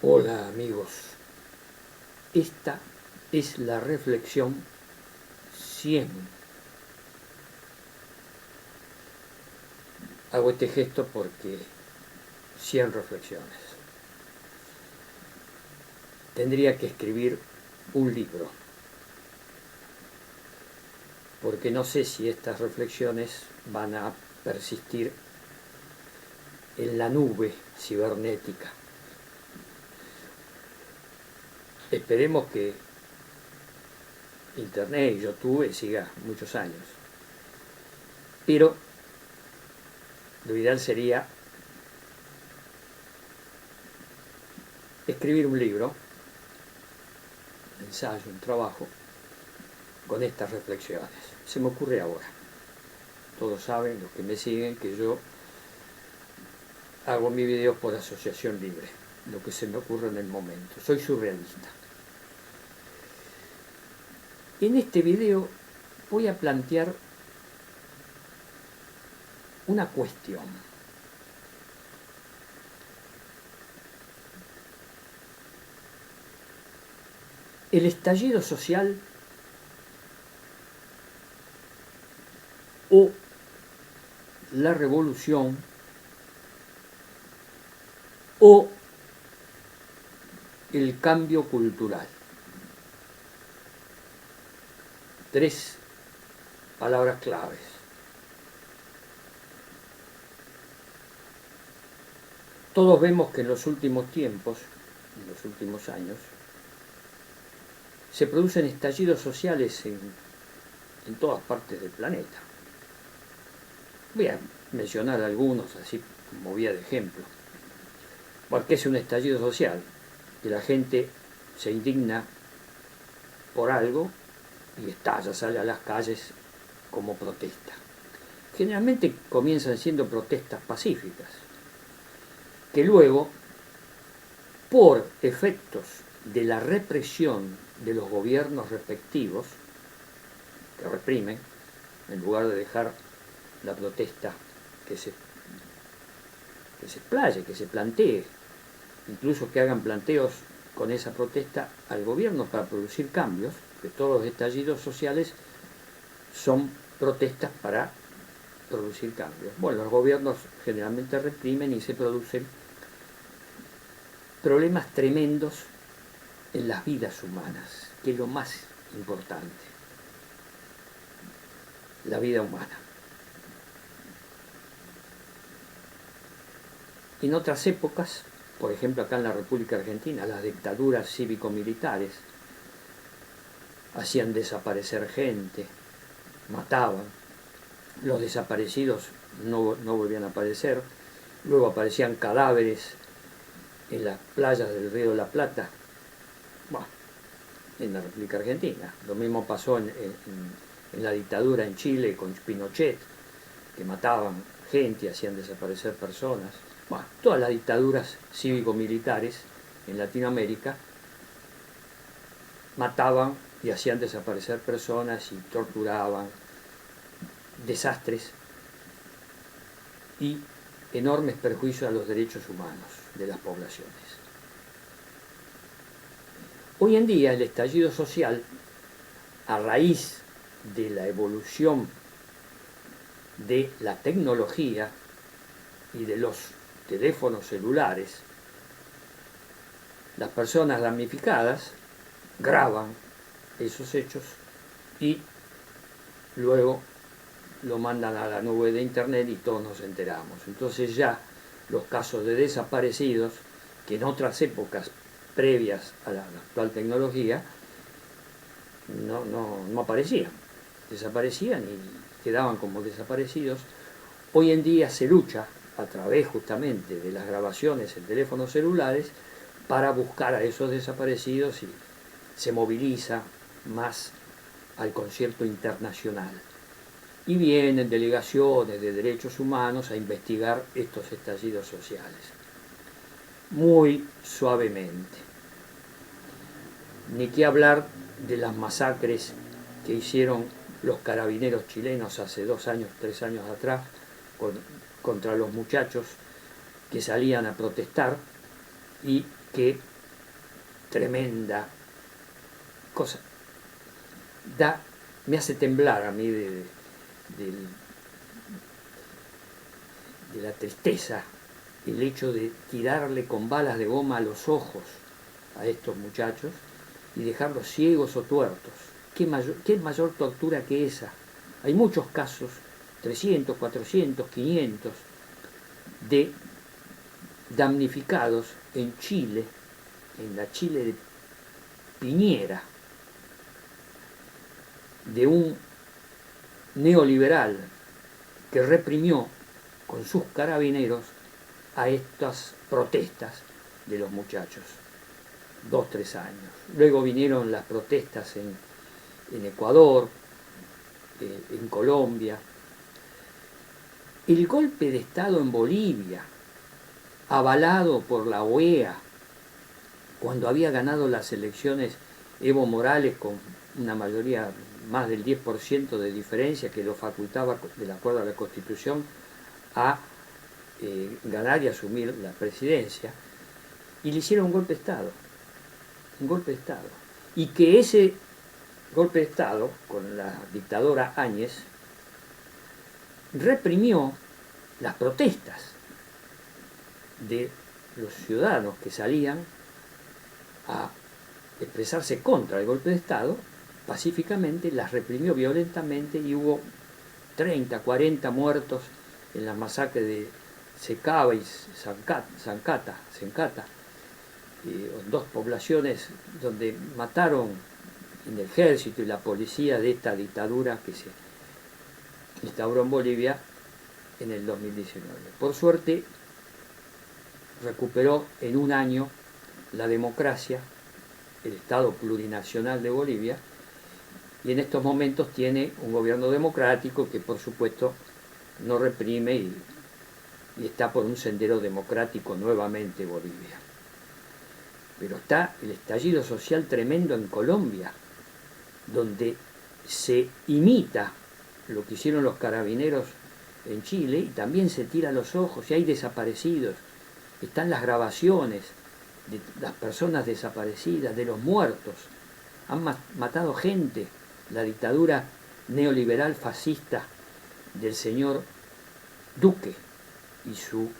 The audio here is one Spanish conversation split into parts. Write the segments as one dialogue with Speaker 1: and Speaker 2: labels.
Speaker 1: Hola amigos, esta es la reflexión 100. Hago este gesto porque 100 reflexiones. Tendría que escribir un libro, porque no sé si estas reflexiones van a persistir en la nube cibernética. Esperemos que Internet y YouTube siga muchos años. Pero lo ideal sería escribir un libro, un ensayo, un trabajo, con estas reflexiones. Se me ocurre ahora. Todos saben, los que me siguen, que yo hago mis videos por asociación libre, lo que se me ocurre en el momento. Soy surrealista. En este video voy a plantear una cuestión. El estallido social o la revolución o el cambio cultural. 3 palabras claves. Todos vemos que en los últimos tiempos, en los últimos años, se producen estallidos sociales en todas partes del planeta. Voy a mencionar algunos así como vía de ejemplo. ¿Qué es un estallido social? Que la gente se indigna por algo y estalla, sale a las calles como protesta. Generalmente comienzan siendo protestas pacíficas, que luego, por efectos de la represión de los gobiernos respectivos, que reprimen, en lugar de dejar la protesta que se explaye, que se plantee, incluso que hagan planteos con esa protesta al gobierno para producir cambios, que todos los estallidos sociales son protestas para producir cambios. Bueno, los gobiernos generalmente reprimen y se producen problemas tremendos en las vidas humanas, que es lo más importante, la vida humana. En otras épocas, por ejemplo acá en la República Argentina, las dictaduras cívico-militares hacían desaparecer gente, mataban, los desaparecidos no volvían a aparecer, luego aparecían cadáveres en las playas del Río de la Plata, bueno, en la República Argentina. Lo mismo pasó en la dictadura en Chile con Pinochet, que mataban gente, hacían desaparecer personas. Bueno, todas las dictaduras cívico-militares en Latinoamérica mataban y hacían desaparecer personas y torturaban, desastres y enormes perjuicios a los derechos humanos de las poblaciones. Hoy en día el estallido social, a raíz de la evolución de la tecnología y de los teléfonos celulares, las personas damnificadas graban esos hechos y luego lo mandan a la nube de internet y todos nos enteramos. Entonces ya los casos de desaparecidos, que en otras épocas previas a la actual tecnología no aparecían, desaparecían y quedaban como desaparecidos. Hoy en día se lucha a través justamente de las grabaciones en teléfonos celulares para buscar a esos desaparecidos y se moviliza más al concierto internacional. Y vienen delegaciones de derechos humanos a investigar estos estallidos sociales. Muy suavemente. Ni que hablar de las masacres que hicieron los carabineros chilenos hace 2 años, 3 años atrás, contra los muchachos que salían a protestar y que tremenda cosa. Me hace temblar a mí de la tristeza el hecho de tirarle con balas de goma a los ojos a estos muchachos y dejarlos ciegos o tuertos. ¿Qué mayor tortura que esa? Hay muchos casos, 300, 400, 500, de damnificados en Chile, en la Chile de Piñera, de un neoliberal que reprimió con sus carabineros a estas protestas de los muchachos, 2, 3 años. Luego vinieron las protestas en Ecuador, en Colombia. El golpe de Estado en Bolivia, avalado por la OEA, cuando había ganado las elecciones Evo Morales con una mayoría más del 10% de diferencia que lo facultaba, de acuerdo a la Constitución, a ganar y asumir la presidencia, y le hicieron un golpe de Estado. Un golpe de Estado. Y que ese golpe de Estado, con la dictadora Áñez, reprimió las protestas de los ciudadanos que salían a expresarse contra el golpe de Estado, pacíficamente, las reprimió violentamente y hubo 30, 40 muertos en las masacres de Secaba y Sencata, dos poblaciones donde mataron en el ejército y la policía de esta dictadura que se instauró en Bolivia en el 2019. Por suerte, recuperó en un año la democracia, el Estado plurinacional de Bolivia, y en estos momentos tiene un gobierno democrático que, por supuesto, no reprime y está por un sendero democrático nuevamente Bolivia. Pero está el estallido social tremendo en Colombia, donde se imita lo que hicieron los carabineros en Chile y también se tira a los ojos y hay desaparecidos. Están las grabaciones de las personas desaparecidas, de los muertos. Han matado gente. La dictadura neoliberal fascista del señor Duque y su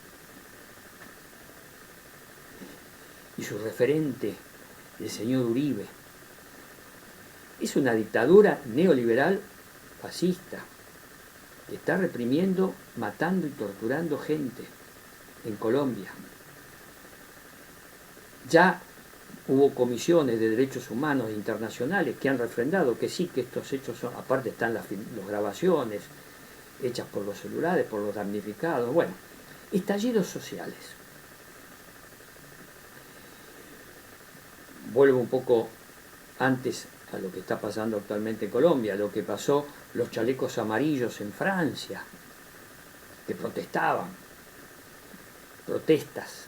Speaker 1: referente, el señor Uribe. Es una dictadura neoliberal fascista que está reprimiendo, matando y torturando gente en Colombia. Ya hubo comisiones de derechos humanos internacionales que han refrendado que sí, que estos hechos son, aparte están las grabaciones hechas por los celulares, por los damnificados, bueno, estallidos sociales. Vuelvo un poco antes a lo que está pasando actualmente en Colombia, lo que pasó los chalecos amarillos en Francia, que protestaban, protestas.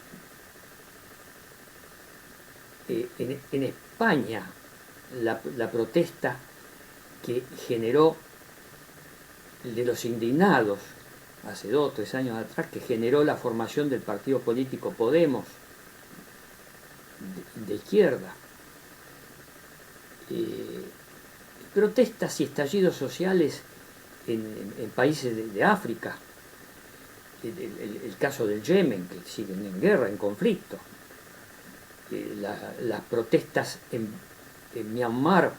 Speaker 1: En España, la protesta que generó de los indignados hace 2 o 3 años atrás, que generó la formación del partido político Podemos, de izquierda. Protestas y estallidos sociales en países de África, el caso del Yemen, que siguen en guerra, en conflicto, las protestas en Myanmar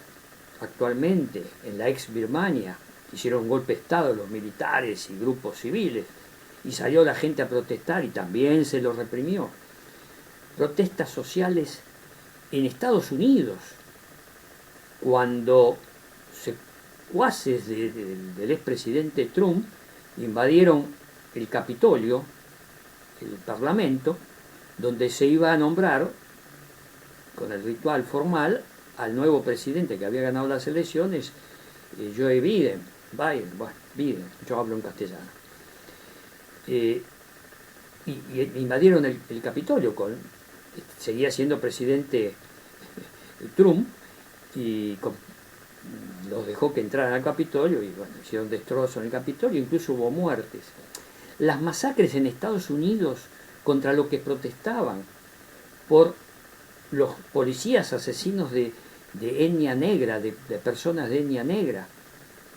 Speaker 1: actualmente, en la ex Birmania, hicieron un golpe de Estado los militares y grupos civiles, y salió la gente a protestar y también se lo reprimió. Protestas sociales en Estados Unidos, cuando secuaces del expresidente Trump invadieron el Capitolio, el Parlamento, donde se iba a nombrar, con el ritual formal, al nuevo presidente que había ganado las elecciones, Joe Biden, yo hablo en castellano. Y invadieron el Capitolio, seguía siendo presidente Trump, y los dejó que entraran al Capitolio, y bueno, hicieron destrozos en el Capitolio, incluso hubo muertes. Las masacres en Estados Unidos contra lo que protestaban por los policías asesinos de etnia negra, de personas de etnia negra,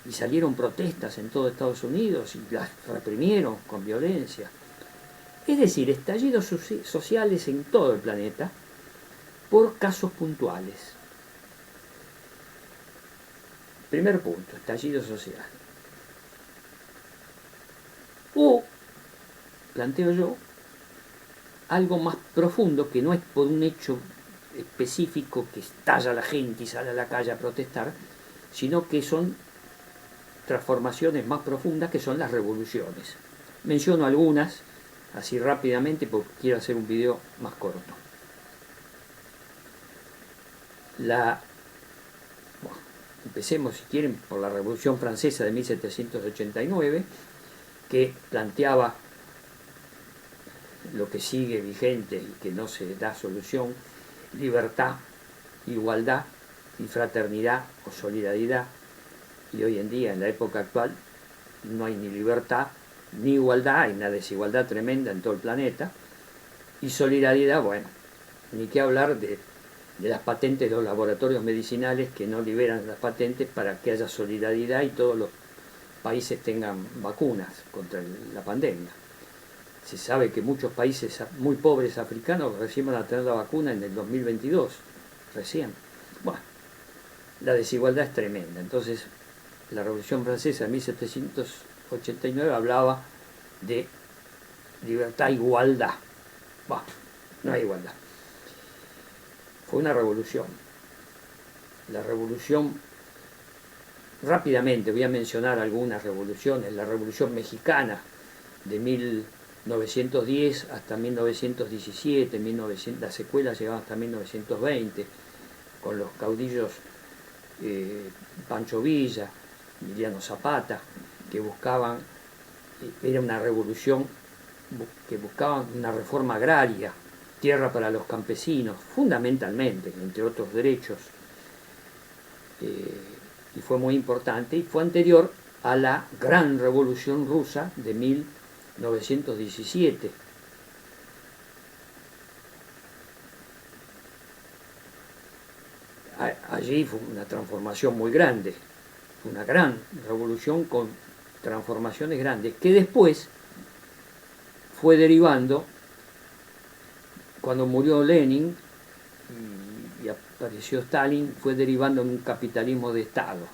Speaker 1: y salieron protestas en todo Estados Unidos y las reprimieron con violencia. Es decir, estallidos sociales en todo el planeta por casos puntuales. Primer punto, estallido social. O, planteo yo, algo más profundo, que no es por un hecho específico que estalla la gente y sale a la calle a protestar, sino que son transformaciones más profundas, que son las revoluciones. Menciono algunas, así rápidamente, porque quiero hacer un video más corto. Empecemos, si quieren, por la Revolución Francesa de 1789, que planteaba lo que sigue vigente y que no se da solución: libertad, igualdad y fraternidad o solidaridad. Y hoy en día, en la época actual, no hay ni libertad ni igualdad, hay una desigualdad tremenda en todo el planeta. Y solidaridad, bueno, ni qué hablar de las patentes de los laboratorios medicinales que no liberan las patentes para que haya solidaridad y todos los países tengan vacunas contra la pandemia. Se sabe que muchos países muy pobres africanos recién van a tener la vacuna en el 2022, recién. Bueno, la desigualdad es tremenda. Entonces, la Revolución Francesa de 1789 hablaba de libertad e igualdad. Bueno, no hay igualdad. Fue una revolución. La revolución, rápidamente voy a mencionar algunas revoluciones. La Revolución Mexicana de 1910 hasta 1917, la secuela llegaba hasta 1920, con los caudillos Pancho Villa, Emiliano Zapata, que buscaban, era una revolución que buscaban una reforma agraria, tierra para los campesinos, fundamentalmente, entre otros derechos, y fue muy importante, y fue anterior a la Gran Revolución Rusa de 1917. Allí fue una transformación muy grande, una gran revolución con transformaciones grandes, que después fue derivando, cuando murió Lenin y apareció Stalin, fue derivando en un capitalismo de Estado.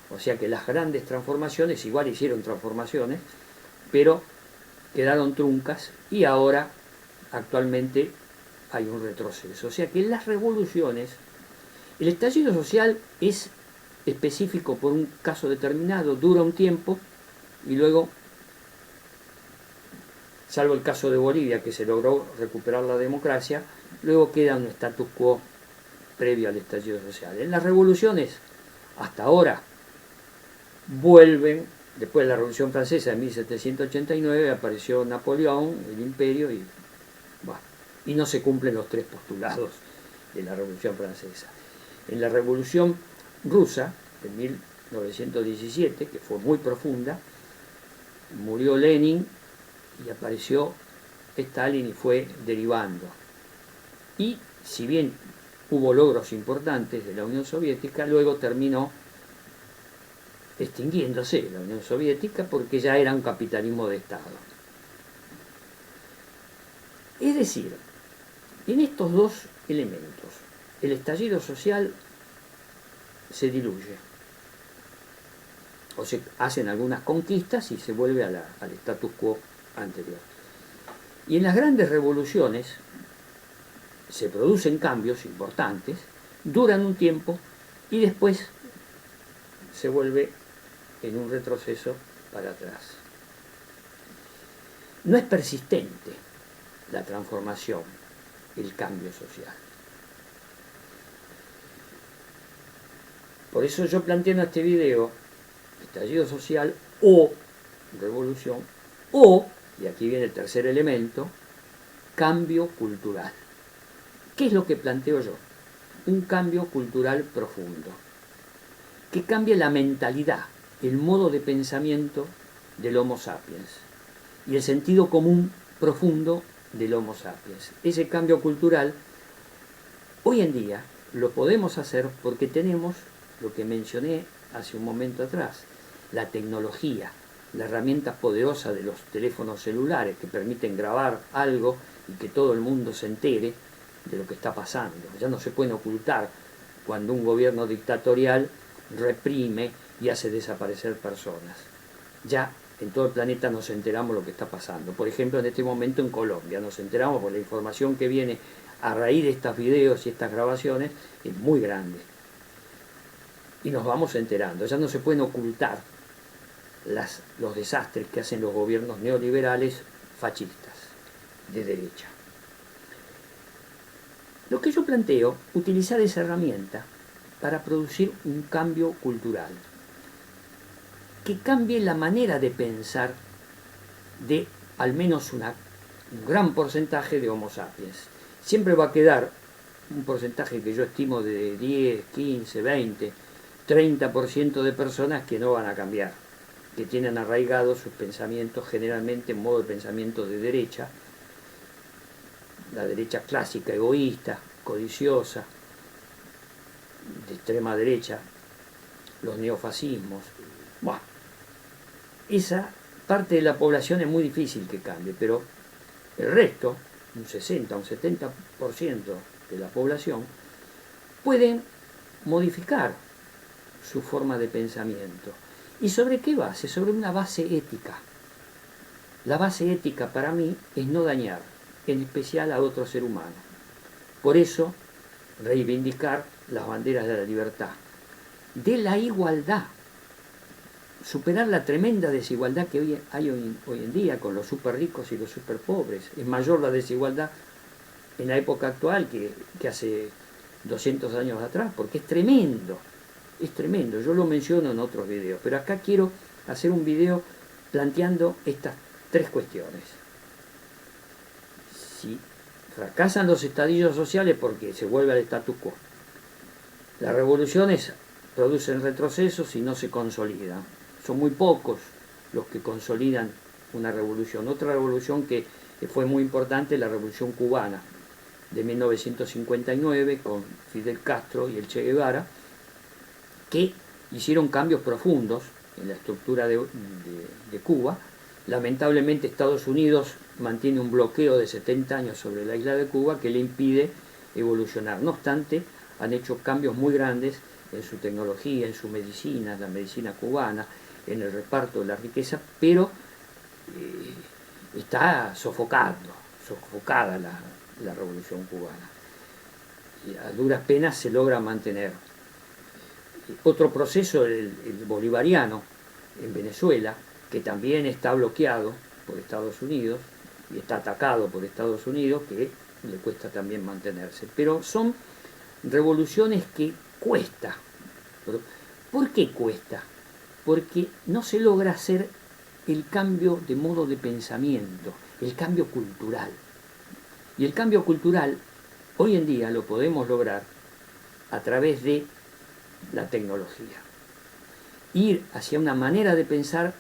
Speaker 1: O sea que las grandes transformaciones, igual hicieron transformaciones, pero quedaron truncas y ahora, actualmente, hay un retroceso. O sea que las revoluciones, el estallido social es específico por un caso determinado, dura un tiempo y luego, salvo el caso de Bolivia, que se logró recuperar la democracia, luego queda un status quo previo al estallido social. En las revoluciones, hasta ahora, vuelven, después de la Revolución Francesa de 1789, apareció Napoleón, el imperio, y no se cumplen los tres postulados de la Revolución Francesa. En la Revolución Rusa de 1917, que fue muy profunda, murió Lenin y apareció Stalin y fue derivando. Y si bien hubo logros importantes de la Unión Soviética, luego terminó extinguiéndose la Unión Soviética porque ya era un capitalismo de Estado. Es decir, en estos dos elementos, el estallido social se diluye, o se hacen algunas conquistas y se vuelve al status quo anterior. Y en las grandes revoluciones se producen cambios importantes, duran un tiempo y después se vuelve en un retroceso para atrás. No es persistente la transformación, el cambio social. Por eso yo planteo en este video estallido social o revolución, o, y aquí viene el tercer elemento, cambio cultural. ¿Qué es lo que planteo yo? Un cambio cultural profundo, que cambie la mentalidad, el modo de pensamiento del Homo sapiens y el sentido común profundo del Homo sapiens. Ese cambio cultural Hoy en día lo podemos hacer porque tenemos lo que mencioné hace un momento atrás, la tecnología, la herramienta poderosa de los teléfonos celulares que permiten grabar algo y que todo el mundo se entere de lo que está pasando. Ya no se pueden ocultar cuando un gobierno dictatorial reprime y hace desaparecer personas. Ya en todo el planeta nos enteramos lo que está pasando. Por ejemplo, en este momento en Colombia nos enteramos por la información que viene a raíz de estos videos y estas grabaciones, es muy grande. Y nos vamos enterando. Ya no se pueden ocultar los desastres que hacen los gobiernos neoliberales fascistas de derecha. Lo que yo planteo, utilizar esa herramienta para producir un cambio cultural, que cambie la manera de pensar de al menos un gran porcentaje de Homo sapiens. Siempre va a quedar un porcentaje que yo estimo de 10, 15, 20, 30% de personas que no van a cambiar, que tienen arraigados sus pensamientos generalmente en modo de pensamiento de derecha, la derecha clásica, egoísta, codiciosa, de extrema derecha, los neofascismos. Bueno, esa parte de la población es muy difícil que cambie, pero el resto, un 60, un 70% de la población, pueden modificar su forma de pensamiento. ¿Y sobre qué base? Sobre una base ética. La base ética para mí es no dañar, en especial a otro ser humano. Por eso, reivindicar las banderas de la libertad, de la igualdad, superar la tremenda desigualdad que hay hoy en día con los súper ricos y los súper pobres. Es mayor la desigualdad en la época actual que hace 200 años atrás, porque es tremendo, yo lo menciono en otros videos, pero acá quiero hacer un video planteando estas tres cuestiones. Si fracasan los estadillos sociales porque se vuelve al status quo, las revoluciones producen retrocesos y no se consolidan. Son muy pocos los que consolidan una revolución. Otra revolución que fue muy importante, la Revolución Cubana de 1959 con Fidel Castro y el Che Guevara, que hicieron cambios profundos en la estructura de Cuba. Lamentablemente Estados Unidos mantiene un bloqueo de 70 años sobre la isla de Cuba que le impide evolucionar. No obstante, han hecho cambios muy grandes en su tecnología, en su medicina, la medicina cubana, en el reparto de la riqueza, pero está sofocada la revolución cubana. Y a duras penas se logra mantener. Otro proceso, el bolivariano en Venezuela, que también está bloqueado por Estados Unidos y está atacado por Estados Unidos, que le cuesta también mantenerse. Pero son revoluciones que cuesta. ¿Por qué cuesta? Porque no se logra hacer el cambio de modo de pensamiento, el cambio cultural. Y el cambio cultural hoy en día lo podemos lograr a través de la tecnología. Ir hacia una manera de pensar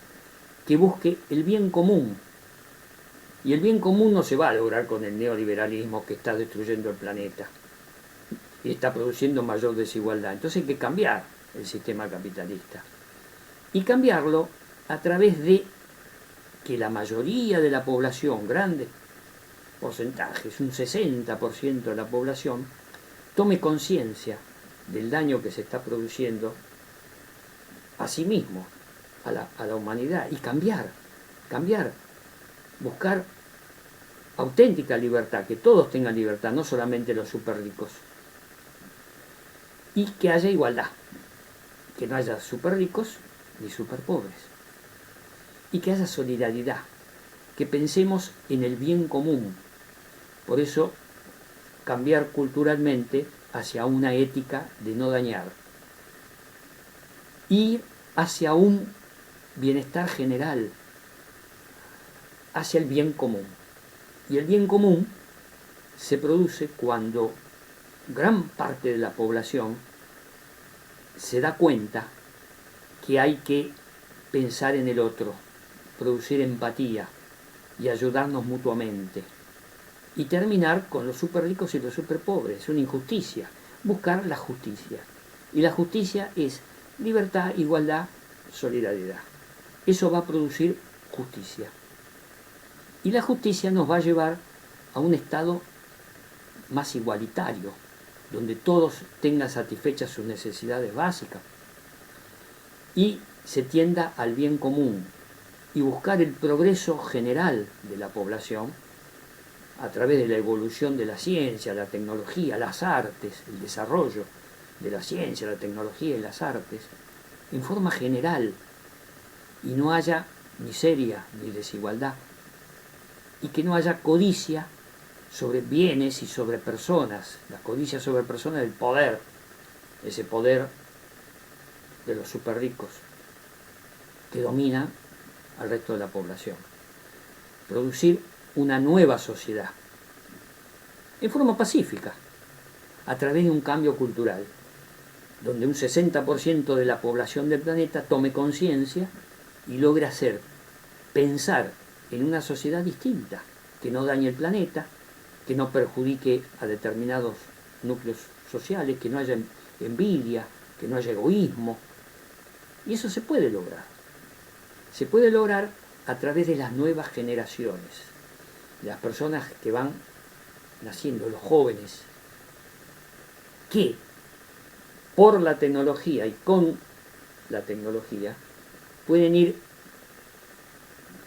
Speaker 1: que busque el bien común. Y el bien común no se va a lograr con el neoliberalismo que está destruyendo el planeta y está produciendo mayor desigualdad. Entonces hay que cambiar el sistema capitalista. Y cambiarlo a través de que la mayoría de la población, grandes porcentajes, un 60% de la población, tome conciencia del daño que se está produciendo a sí mismo, a la humanidad, y cambiar, buscar auténtica libertad, que todos tengan libertad, no solamente los súper ricos, y que haya igualdad, que no haya súper ricos ni súper pobres, y que haya solidaridad, que pensemos en el bien común. Por eso, cambiar culturalmente hacia una ética de no dañar, ir hacia un bienestar general, hacia el bien común. Y el bien común se produce cuando gran parte de la población se da cuenta que hay que pensar en el otro, producir empatía y ayudarnos mutuamente. y terminar con los súper ricos y los súper pobres. Es una injusticia. Buscar la justicia. Y la justicia es libertad, igualdad, solidaridad. Eso va a producir justicia. Y la justicia nos va a llevar a un estado más igualitario, donde todos tengan satisfechas sus necesidades básicas y se tienda al bien común y buscar el progreso general de la población a través de la evolución de la ciencia, la tecnología, las artes, el desarrollo de la ciencia, la tecnología y las artes, en forma general, y no haya miseria ni desigualdad, y que no haya codicia sobre bienes y sobre personas, la codicia sobre personas del poder, ese poder de los súper ricos que domina al resto de la población. Producir una nueva sociedad, en forma pacífica, a través de un cambio cultural, donde un 60% de la población del planeta tome conciencia y logre pensar en una sociedad distinta, que no dañe el planeta, que no perjudique a determinados núcleos sociales, que no haya envidia, que no haya egoísmo. Y eso se puede lograr. Se puede lograr a través de las nuevas generaciones, de las personas que van naciendo, los jóvenes, que por la tecnología y con la tecnología pueden ir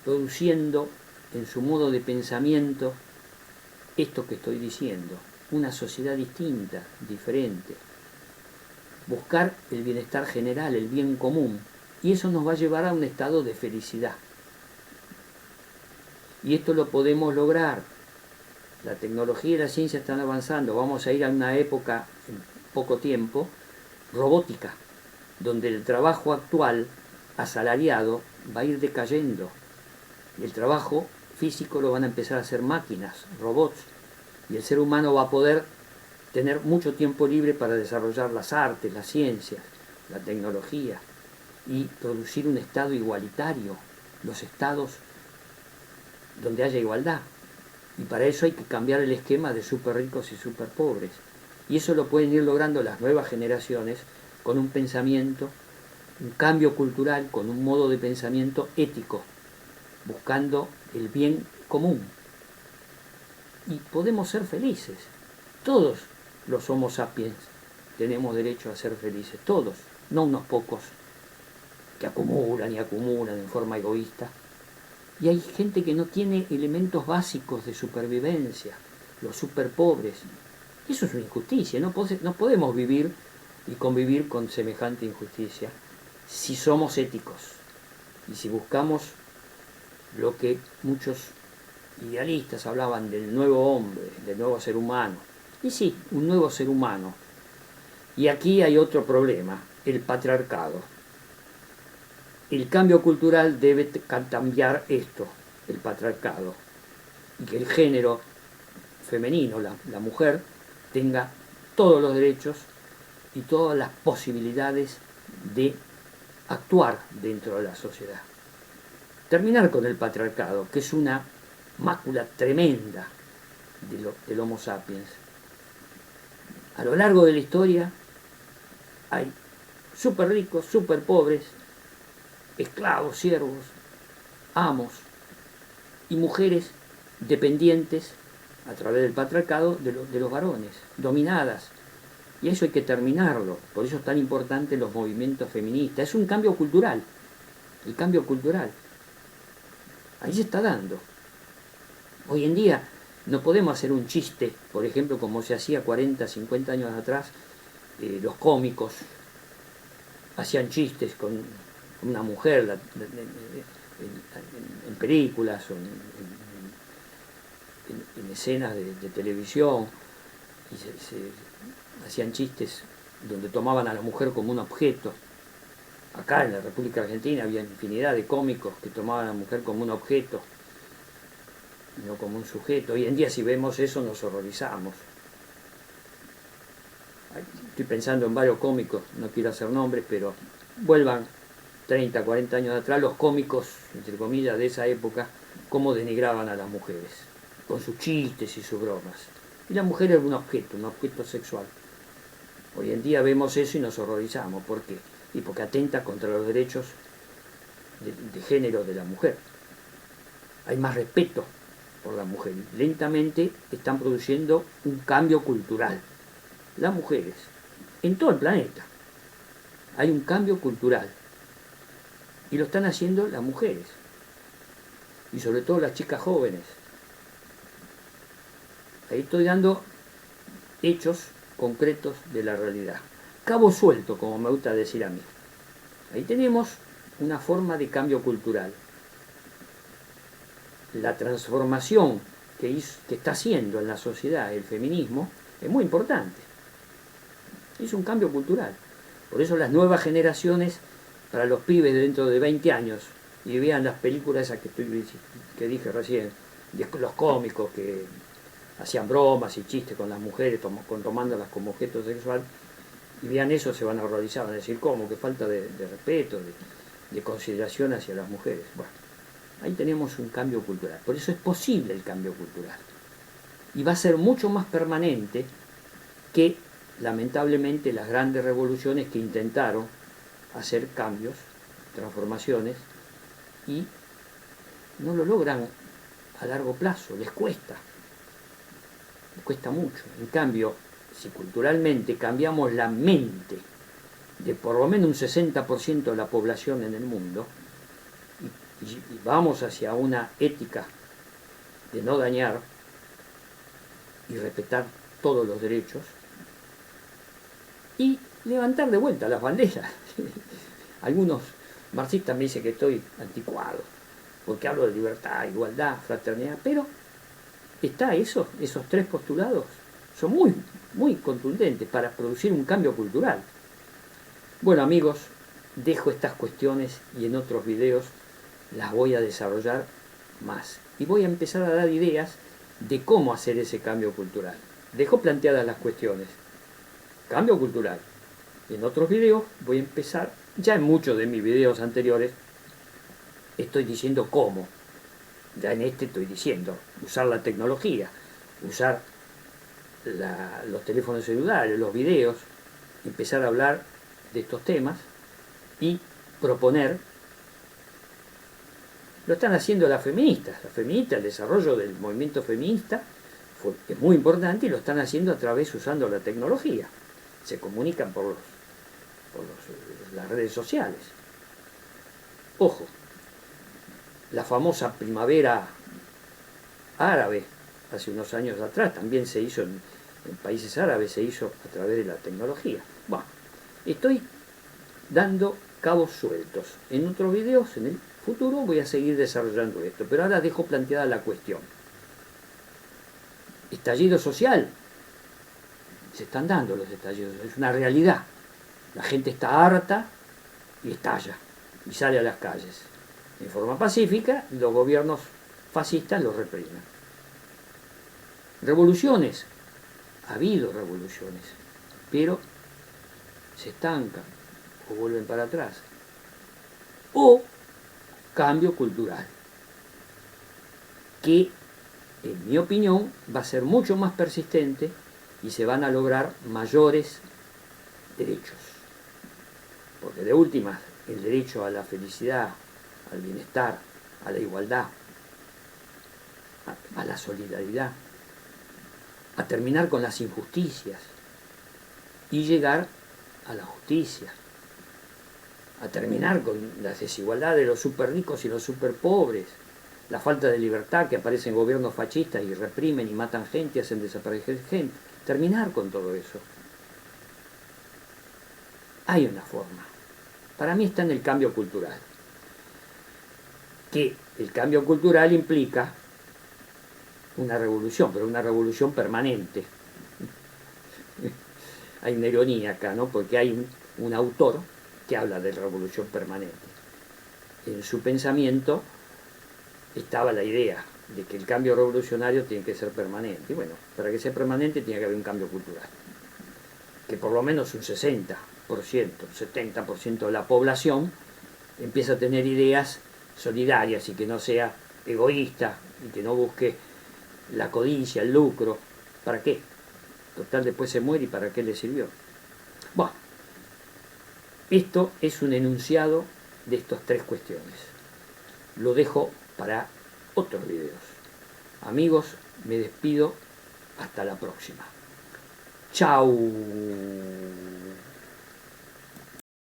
Speaker 1: produciendo en su modo de pensamiento esto que estoy diciendo, una sociedad distinta, diferente, buscar el bienestar general, el bien común, y eso nos va a llevar a un estado de felicidad. Y esto lo podemos lograr. La tecnología y la ciencia están avanzando, vamos a ir a una época, en poco tiempo, robótica, donde el trabajo actual, asalariado, va a ir decayendo. Y el trabajo físico lo van a empezar a hacer máquinas, robots, y el ser humano va a poder tener mucho tiempo libre para desarrollar las artes, las ciencias, la tecnología, y producir un estado igualitario, los estados donde haya igualdad. Y para eso hay que cambiar el esquema de súper ricos y súper pobres. Y eso lo pueden ir logrando las nuevas generaciones con un pensamiento, un cambio cultural, con un modo de pensamiento ético, buscando el bien común. Y podemos ser felices. Todos los Homo sapiens tenemos derecho a ser felices, todos, no unos pocos que acumulan y acumulan en forma egoísta. Y hay gente que no tiene elementos básicos de supervivencia, los superpobres. Eso es una injusticia, no podemos vivir y convivir con semejante injusticia si somos éticos y si buscamos lo que muchos idealistas hablaban del nuevo hombre, del nuevo ser humano. Y sí, un nuevo ser humano. Y aquí hay otro problema, el patriarcado. El cambio cultural debe cambiar esto, el patriarcado, y que el género femenino, la mujer, tenga todos los derechos y todas las posibilidades de actuar dentro de la sociedad. Terminar con el patriarcado, que es una mácula tremenda del Homo sapiens. A lo largo de la historia hay súper ricos, súper pobres, esclavos, siervos, amos y mujeres dependientes a través del patriarcado de los varones, dominadas. Y eso hay que terminarlo. Por eso es tan importante los movimientos feministas. Es un cambio cultural. El cambio cultural. Ahí se está dando. Hoy en día no podemos hacer un chiste, por ejemplo, como se hacía 40, 50 años atrás, los cómicos hacían chistes con una mujer en películas o en escenas de televisión, y se hacían chistes donde tomaban a la mujer como un objeto. Acá en la República Argentina había infinidad de cómicos que tomaban a la mujer como un objeto, no como un sujeto. Hoy en día si vemos eso nos horrorizamos. Estoy pensando en varios cómicos, no quiero hacer nombres, pero vuelvan 30, 40 años atrás, los cómicos, entre comillas, de esa época, cómo denigraban a las mujeres. con sus chistes y sus bromas. Y la mujer era un objeto sexual. Hoy en día vemos eso y nos horrorizamos. ¿Por qué? Y porque atenta contra los derechos de género de la mujer. Hay más respeto por la mujer. Lentamente están produciendo un cambio cultural. Las mujeres, en todo el planeta, hay un cambio cultural. Y lo están haciendo las mujeres. Y sobre todo las chicas jóvenes. Ahí estoy dando hechos concretos de la realidad. Cabo suelto, como me gusta decir a mí. Ahí tenemos una forma de cambio cultural. La transformación que está haciendo en la sociedad el feminismo es muy importante. Es un cambio cultural. Por eso las nuevas generaciones, para los pibes de dentro de 20 años, y vean las películas esas que dije recién, de los cómicos que hacían bromas y chistes con las mujeres, tomándolas como objeto sexual, y vean eso, se van a horrorizar, van a decir, ¿cómo? Qué falta de respeto, de consideración hacia las mujeres. Bueno, ahí tenemos un cambio cultural. Por eso es posible el cambio cultural. Y va a ser mucho más permanente que, lamentablemente, las grandes revoluciones que intentaron hacer cambios, transformaciones, y no lo logran a largo plazo, les cuesta mucho. En cambio, si culturalmente cambiamos la mente de por lo menos un 60% de la población en el mundo, y vamos hacia una ética de no dañar y respetar todos los derechos, y levantar de vuelta las banderas. Algunos marxistas me dicen que estoy anticuado, porque hablo de libertad, igualdad, fraternidad, pero está esos tres postulados, son muy, muy contundentes para producir un cambio cultural. Bueno, amigos, dejo estas cuestiones y en otros videos las voy a desarrollar más. Y voy a empezar a dar ideas de cómo hacer ese cambio cultural. Dejo planteadas las cuestiones. Cambio cultural. Y en otros videos voy a empezar, ya en muchos de mis videos anteriores, estoy diciendo cómo. Ya en este estoy diciendo, usar la tecnología, usar los teléfonos celulares, los videos, empezar a hablar de estos temas y proponer. Lo están haciendo las feministas, el desarrollo del movimiento feminista es muy importante y lo están haciendo a través usando la tecnología. Se comunican por las redes sociales. Ojo, la famosa primavera árabe, hace unos años atrás, también se hizo en países árabes, se hizo a través de la tecnología. Bueno, estoy dando cabos sueltos. En otros videos, en el futuro, voy a seguir desarrollando esto, pero ahora dejo planteada la cuestión. Estallido social. Se están dando los estallidos, es una realidad. La gente está harta y estalla, y sale a las calles. En forma pacífica, los gobiernos fascistas los reprimen. Revoluciones. Ha habido revoluciones, pero se estancan o vuelven para atrás. O cambio cultural, que en mi opinión va a ser mucho más persistente y se van a lograr mayores derechos. Porque de última, el derecho a la felicidad, al bienestar, a la igualdad, a la solidaridad, a terminar con las injusticias y llegar a la justicia, a terminar con la desigualdad de los súper ricos y los súper pobres, la falta de libertad que aparecen gobiernos fascistas y reprimen y matan gente, hacen desaparecer gente, terminar con todo eso. Hay una forma. Para mí está en el cambio cultural. Que el cambio cultural implica una revolución, pero una revolución permanente. Hay una ironía acá, ¿no? Porque hay un autor que habla de revolución permanente. En su pensamiento estaba la idea de que el cambio revolucionario tiene que ser permanente. Y bueno, para que sea permanente tiene que haber un cambio cultural. Que por lo menos un 60%, 70% de la población empieza a tener ideas solidarias y que no sea egoísta y que no busque la codicia, el lucro. ¿Para qué? Total, después se muere y ¿para qué le sirvió? Bueno, esto es un enunciado de estas tres cuestiones. Lo dejo para otros videos. Amigos, me despido. Hasta la próxima. Chau.